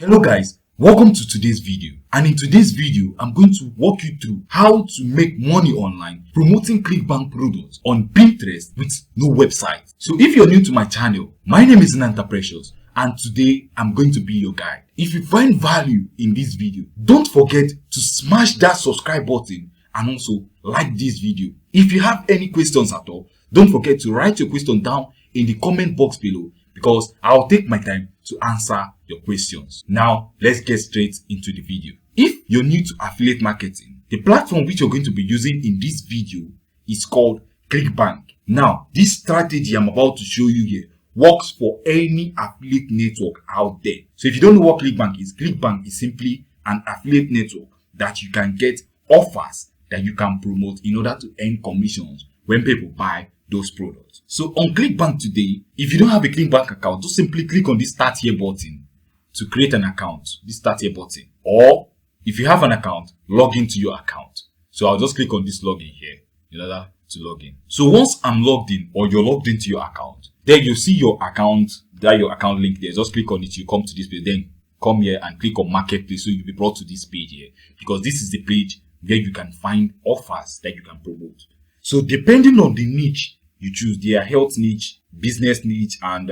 Hello guys, welcome to today's video, and in today's video I'm going to walk you through how to make money online promoting CLICKBANK products on Pinterest with no website. So if you're new to my channel, my name is 𝗢𝗂𝗿 and today I'm going to be your guide. If you find value in this video, don't forget to smash that subscribe button and also like this video. If you have any questions at all, don't forget to write your question down in the comment box below, because I'll take my time to answer your questions. Now, let's get straight into the video. If you're new to affiliate marketing, the platform which you're going to be using in this video is called CLICKBANK. Now, this strategy I'm about to show you here works for any affiliate network out there. So if you don't know what CLICKBANK is simply an affiliate network that you can get offers that you can promote in order to earn commissions when people buy those products. So on CLICKBANK today, if you don't have a CLICKBANK account, just simply click on this start here button to create an account, this start here button. Or if you have an account, log into your account. So I'll just click on this login here in order to log in. So once I'm logged in, or you're logged into your account, then you see your account, your account link there. Just click on it, you come to this page, then come here and click on marketplace. So you'll be brought to this page here, because this is the page where you can find offers that you can promote. So depending on the niche you choose, there are health niche, business niche, and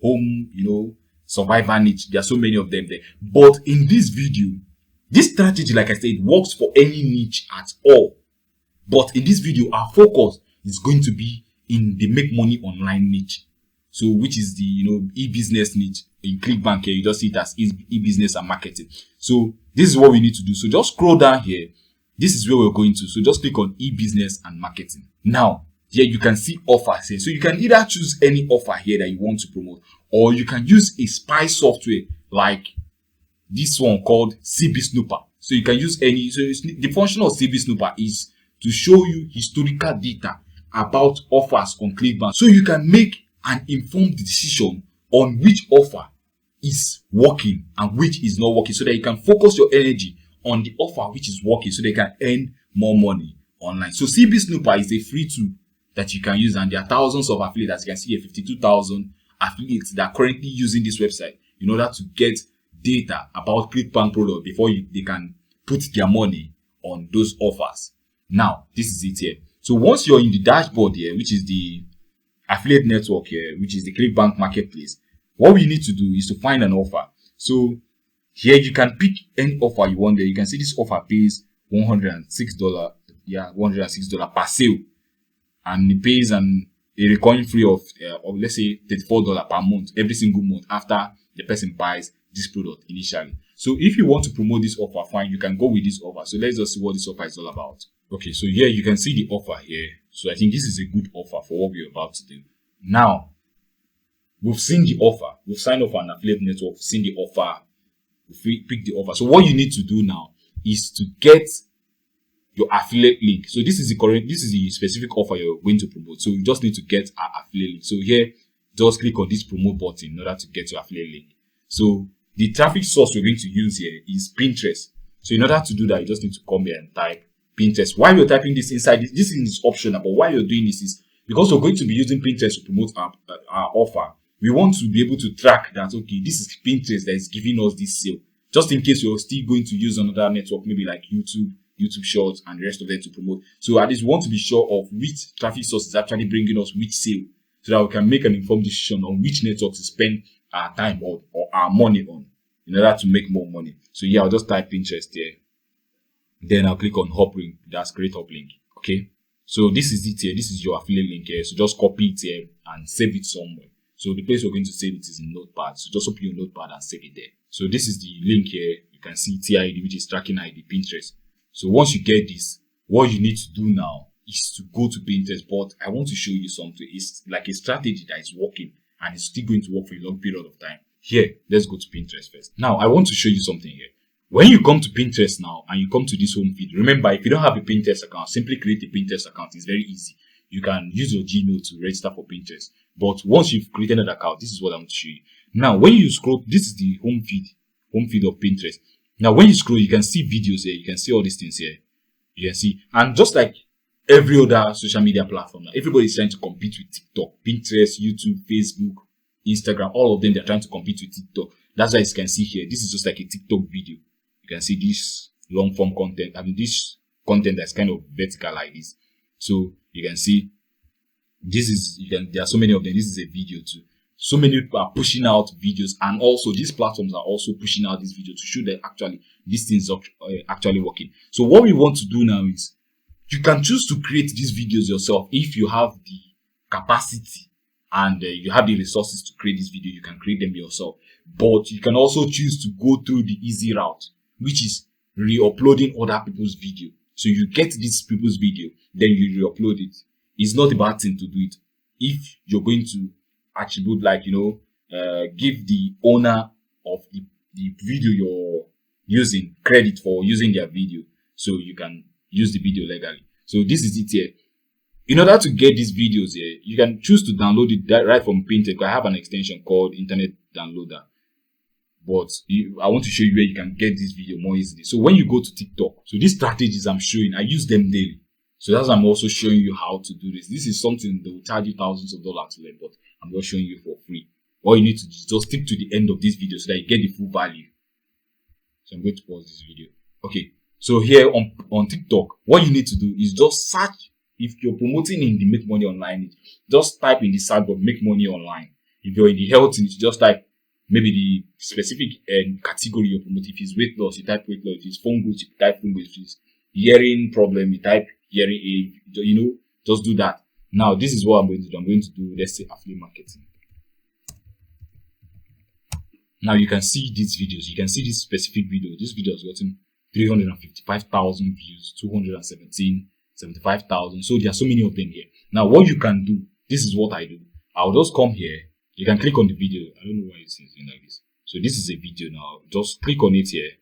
home, survivor niche. There are so many of them there. But in this video, this strategy, like I said, works for any niche at all. But in this video, our focus is going to be in the make money online niche. So which is the e-business niche. In CLICKBANK here, you just see it as e-business and marketing. So this is what we need to do. So just scroll down here. This is where we're going to. So just click on e-business and marketing. Now, here you can see offers here. So you can either choose any offer here that you want to promote, or you can use a spy software like this one called CB Snooper. So you can use any. So the function of CB Snooper is to show you historical data about offers on CLICKBANK, so you can make an informed decision on which offer is working and which is not working, so that you can focus your energy on the offer which is working, so they can earn more money online. So CB Snooper is a free tool that you can use, and there are thousands of affiliates. As you can see here, 52,000 affiliates that are currently using this website in order to get data about CLICKBANK product before they can put their money on those offers. Now, this is it here. So once you're in the dashboard here, which is the affiliate network here, which is the CLICKBANK marketplace, what we need to do is to find an offer. So here you can pick any offer you want there. You can see this offer pays $106. Yeah, $106 per sale, and it pays a recurring fee of let's say $34 per month every single month after the person buys this product initially. So if you want to promote this offer, fine, you can go with this offer. So let's just see what this offer is all about. Okay, so here you can see the offer here. So I think this is a good offer for what we're about to do. Now, we've seen the offer. We've signed up for an affiliate network. We've seen the offer. We've picked the offer. So what you need to do now is to get your affiliate link. So this is the specific offer you're going to promote. So you just need to get our affiliate link. So here, just click on this promote button in order to get your affiliate link. So the traffic source we're going to use here is Pinterest. So in order to do that, you just need to come here and type Pinterest. While you're typing this inside, this is optional, but why you're doing this is because we're going to be using Pinterest to promote our offer. We want to be able to track that, okay, this is Pinterest that is giving us this sale. Just in case you're still going to use another network, maybe like YouTube Shorts, and the rest of them to promote. So at least we want to be sure of which traffic source is actually bringing us which sale, so that we can make an informed decision on which network to spend our time on or our money on in order to make more money. So yeah, I'll just type Pinterest here. Then I'll click on Uplink. That's create Uplink. Okay. So this is it here. This is your affiliate link here. So just copy it here and save it somewhere. So the place we're going to save it is in Notepad. So just open your Notepad and save it there. So this is the link here. You can see TID, which is tracking ID, Pinterest. So once you get this, what you need to do now is to go to Pinterest. But I want to show you something. It's like a strategy that is working and it's still going to work for a long period of time. Here, let's go to Pinterest first. Now, I want to show you something here. When you come to Pinterest now and you come to this home feed, remember, if you don't have a Pinterest account, simply create a Pinterest account. It's very easy. You can use your Gmail to register for Pinterest. But once you've created an account, this is what I'm going to show you. Now, when you scroll, this is the home feed of Pinterest. Now, when you scroll, you can see videos here. You can see all these things here. You can see, and just like every other social media platform, everybody is trying to compete with TikTok, Pinterest, YouTube, Facebook, Instagram. All of them, they're trying to compete with TikTok. That's why you can see here, this is just like a TikTok video. You can see this long form content. I mean, this content that's kind of vertical like this. So you can see this is, there are so many of them. This is a video too. So many people are pushing out videos, and also these platforms are also pushing out this video to show that actually these things are actually working. So what we want to do now is, you can choose to create these videos yourself if you have the capacity and you have the resources to create this video. You can create them yourself, but you can also choose to go through the easy route, which is re-uploading other people's video. So you get these people's video, then you re-upload it. It's not a bad thing to do it if you're going to attribute, like, you know, give the owner of the video you're using credit for using their video, so you can use the video legally. So this is it here. In order to get these videos here, you can choose to download it right from Pinterest. I have an extension called Internet Downloader, but I want to show you where you can get this video more easily. So when you go to TikTok, so these strategies I'm showing, I use them daily. So that's why I'm also showing you how to do this. This is something that will charge you thousands of dollars to learn, but I'm just showing you for free. All you need to do is just stick to the end of this video so that you get the full value. So I'm going to pause this video. Okay. So here on TikTok, what you need to do is just search. If you're promoting in the make money online, just type in the search bar make money online. If you're in the health niche, just type maybe the specific category you're promoting. If it's weight loss, you type weight loss. If it's fungus, you type fungus. If it's hearing problem, you type hearing aid. You know, just do that. Now, this is what I'm going to do. I'm going to do, let's say, affiliate marketing. Now you can see these videos. You can see this specific video. This video has gotten 355,000 views, 275,000. So there are so many of them here. Now what you can do, this is what I do. I'll just come here. You can click on the video. I don't know why it's saying like this. So this is a video now. Just click on it here.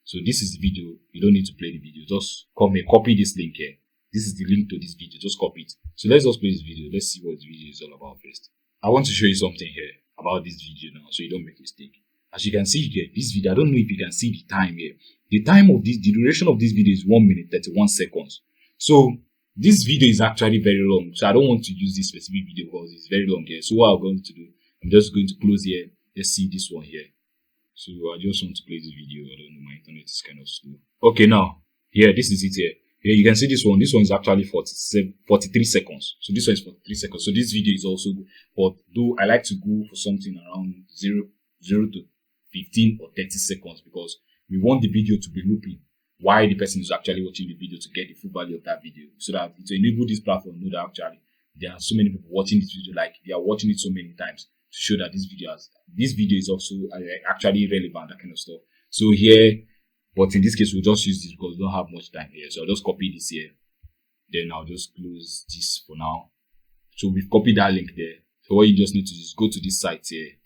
So this is the video. You don't need to play the video. Just come here, copy this link here. This is the link to this video. Just copy it. So let's just play this video. Let's see what the video is all about first. I want to show you something here about this video now, so you don't make a mistake. As you can see here, this video, I don't know if you can see the time here. The time of this, the duration of this video is 1 minute 31 seconds. So this video is actually very long. So I don't want to use this specific video because it's very long here. So what I'm going to do, I'm just going to close here. Let's see this one here. So I just want to play this video. I don't know, my internet is kind of slow. Okay, now here, this is it here. Here you can see this one. This one is actually 43 seconds. So this one is 43 seconds. So this video is also good. But though I like to go for something around 0 to 15 or 30 seconds, because we want the video to be looping while the person is actually watching the video to get the full value of that video, so that to enable this platform know that actually there are so many people watching this video, like they are watching it so many times, to show that this video is also actually relevant, that kind of stuff. So here, but in this case we'll just use this because we don't have much time here. So I'll just copy this here, then I'll just close this for now. So we've copied that link there. So what you just need to do is go to this site here.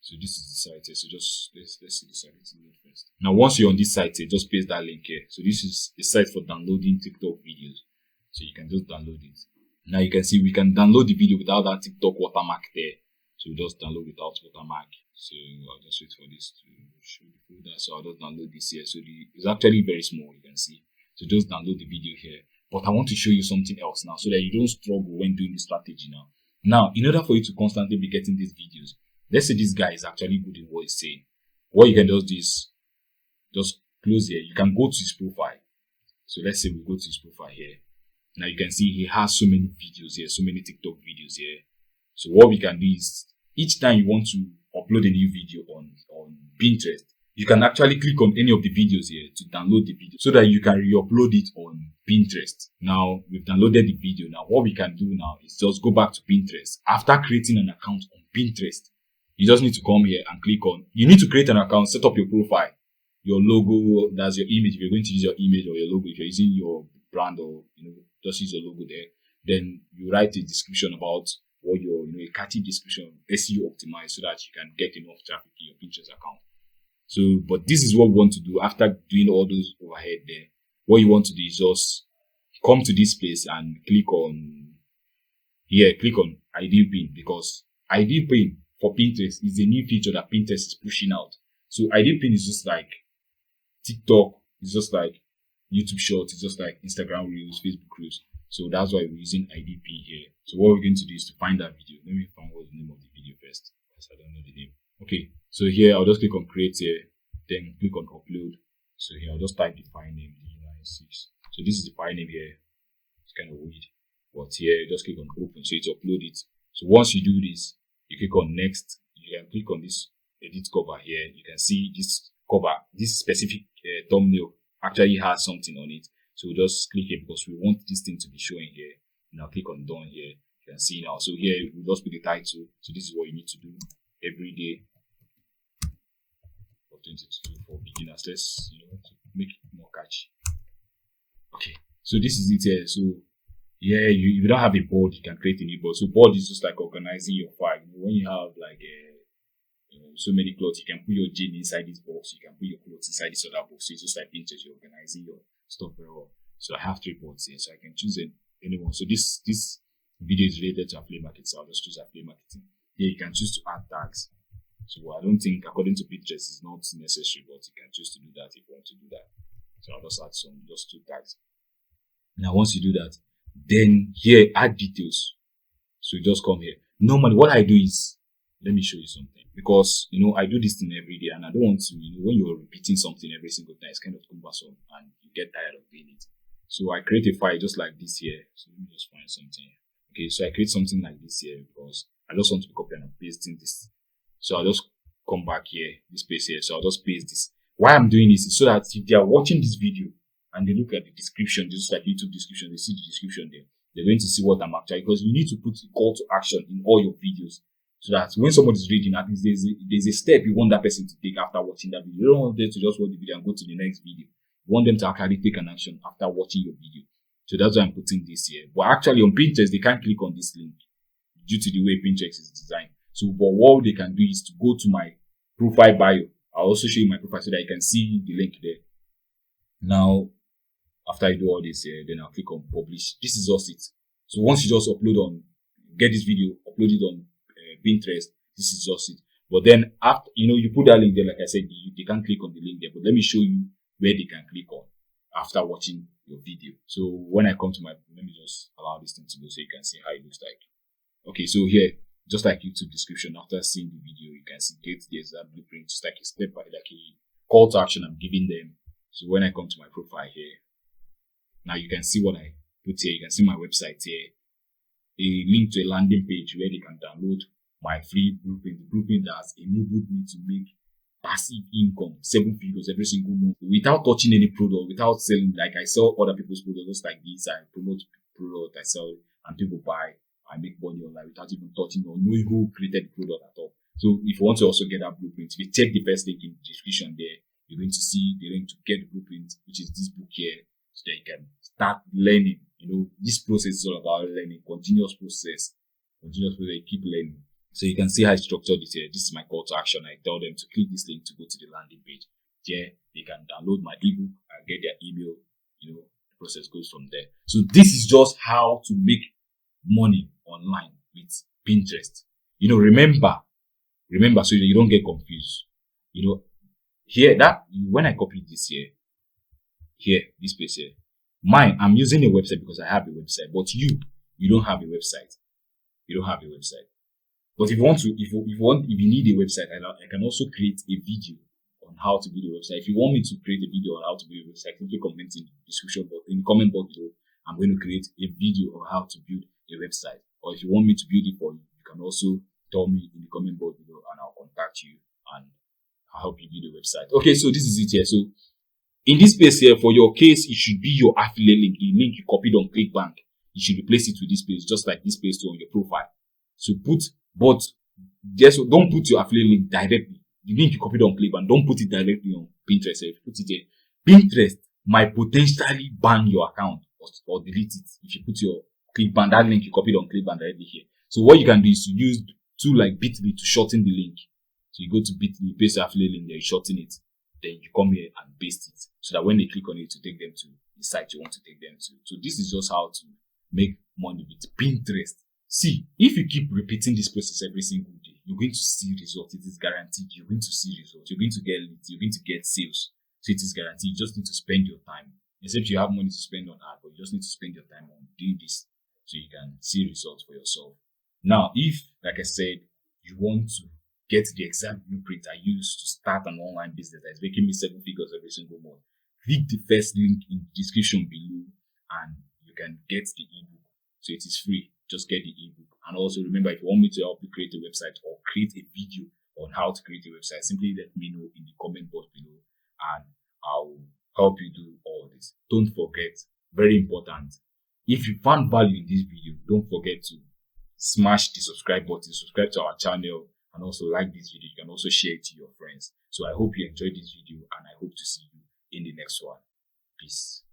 So this is the site here. So just let's see the site first. Now once you're on this site here, just paste that link here. So this is the site for downloading TikTok videos. So you can just download it. Now you can see we can download the video without that TikTok watermark there. So just download without watermark. So I'll just wait for this to show the folder. So I'll just download this here. So it's actually very small, you can see. So just download the video here. But I want to show you something else now, so that you don't struggle when doing the strategy now. Now, in order for you to constantly be getting these videos, let's say this guy is actually good in what he's saying. What you can just do is just close here. You can go to his profile. So let's say we go to his profile here. Now you can see he has so many videos here, so many TikTok videos here. So what we can do is, each time you want to upload a new video on Pinterest, you can actually click on any of the videos here to download the video, so that you can re-upload it on Pinterest. Now we've downloaded the video. Now what we can do now is just go back to Pinterest. After creating an account on Pinterest, you just need to come here and click on, you need to create an account, set up your profile, your logo, that's your image. If you're going to use your image or your logo, if you're using your brand, or just use your logo there, then you write a description about what your, a catchy description, SEO optimized, so that you can get enough traffic in your Pinterest account. So, but this is what we want to do after doing all those overhead there. What you want to do is just come to this place and click on here, click on ideal pin, because ideal pin for Pinterest is a new feature that Pinterest is pushing out. So ideal pin is just like TikTok, it's just like YouTube Shorts, it's just like Instagram Reels, Facebook Reels. So that's why we're using ideal pin here. So what we're going to do is to find that video. Let me find what's the name of the video first, because I don't know the name. Okay, so here I'll just click on create here, then click on upload. So here I'll just type the file name D96. So this is the file name here. It's kind of weird, but here just click on open, so it's upload it. So once you do this, you click on next. You can click on this edit cover here. You can see this cover, this specific thumbnail actually has something on it. So we'll just click it because we want this thing to be showing here. Now click on done here. You can see now. So here we'll just put the title. So this is what you need to do every day for 2022 for beginners. Let's to make it more catchy. Okay, so this is it here. So yeah, if you don't have a board, you can create a new board. So board is just like organizing your file. When you have like so many clothes, you can put your jeans inside this box. You can put your clothes inside this other box. So it's just like Pinterest, you're organizing your stuff very well. So I have 3 boards here, so I can choose anyone. So this video is related to affiliate marketing, so I'll just choose affiliate marketing. Here you can choose to add tags. So I don't think, according to Pinterest, it's not necessary, but you can choose to do that if you want to do that. So I'll just add just 2 tags. Now once you do that, then here add details. So you just come here. Normally what I do is, let me show you something, because I do this thing every day and I don't want to, when you're repeating something every single time, it's kind of cumbersome and you get tired of doing it. So I create a file just like this here. So let me just find something. Okay, so I create something like this here because I just want to copy and paste in this. So I'll just come back here, this place here. So I'll just paste this. Why I'm doing this is so that if they are watching this video and they look at the description, just like YouTube description, they see the description there, they're going to see what I'm actually, because you need to put a call to action in all your videos. So that when somebody's reading, at least there's a step you want that person to take after watching that video. You don't want them to just watch the video and go to the next video. You want them to actually take an action after watching your video. So that's why I'm putting this here. But actually on Pinterest, they can't click on this link due to the way Pinterest is designed. So but what they can do is to go to my profile bio. I'll also show you my profile so that you can see the link there. Now, after I do all this here, then I'll click on publish. This is just it. So once you just get this video, upload it on Pinterest, this is just it. But then after you put that link there, like I said, they can't click on the link there. But let me show you where they can click on after watching your video. So when I come to let me just allow this thing to go so you can see how it looks like. Okay, so here, just like YouTube description, after seeing the video, you can see there's that blueprint, just like a step by like a call to action I'm giving them. So when I come to my profile here, now you can see what I put here. You can see my website here, a link to a landing page where they can download my free blueprint, the blueprint that has enabled me to make passive income, 7 figures every single month without touching any product, without selling. Like I sell other people's products, just like this. I promote product, I sell it, and people buy. I make money online without even touching or knowing who created the product at all. So if you want to also get that blueprint, if you check the first link in the description there, you're going to see the link to get the blueprint, which is this book here, so that you can start learning. This process is all about learning, continuous process, you keep learning. So you can see how I structured it here. This is my call to action. I tell them to click this link to go to the landing page. There, they can download my ebook and get their email. The process goes from there. So this is just how to make money online with Pinterest. Remember, so you don't get confused. Here, when I copied this here, this place here, I'm using a website because I have a website, but you don't have a website. You don't have a website. But if you need a website, I can also create a video on how to build a website. If you want me to create a video on how to build a website, simply comment in the description box, in the comment box below. I'm going to create a video on how to build a website. Or if you want me to build it for you, you can also tell me in the comment box below and I'll contact you and I'll help you build a website. Okay, so this is it here. So in this space here, for your case, it should be your affiliate link, the link you copied on CLICKBANK. You should replace it with this page, just like this page on your profile. So don't put your affiliate link directly. The link you copied on CLICKBANK, don't put it directly on Pinterest. If you put it there, Pinterest might potentially ban your account or delete it if you put your CLICKBANK, that link you copied on CLICKBANK directly here. So what you can do is to use tool like Bit.ly to shorten the link. So you go to Bit.ly, paste your affiliate link there, you shorten it, then you come here and paste it, so that when they click on it, to take them to the site you want to take them to. So this is just how to make money with Pinterest. See, if you keep repeating this process every single day, you're going to see results. It is guaranteed. You're going to see results. You're going to get leads. You're going to get sales. So it is guaranteed. You just need to spend your time. Except you have money to spend on ad, but you just need to spend your time on doing this so you can see results for yourself. Now, if, like I said, you want to get the exact blueprint I use to start an online business that is making me 7 figures every single month, click the first link in the description below and you can get the ebook. So it is free. Just get the ebook. And also remember, if you want me to help you create a website or create a video on how to create a website, simply let me know in the comment box below and I'll help you do all this. Don't forget, very important, if you found value in this video, don't forget to smash the subscribe button, subscribe to our channel, and also like this video. You can also share it to your friends. So I hope you enjoyed this video and I hope to see you in the next one. Peace.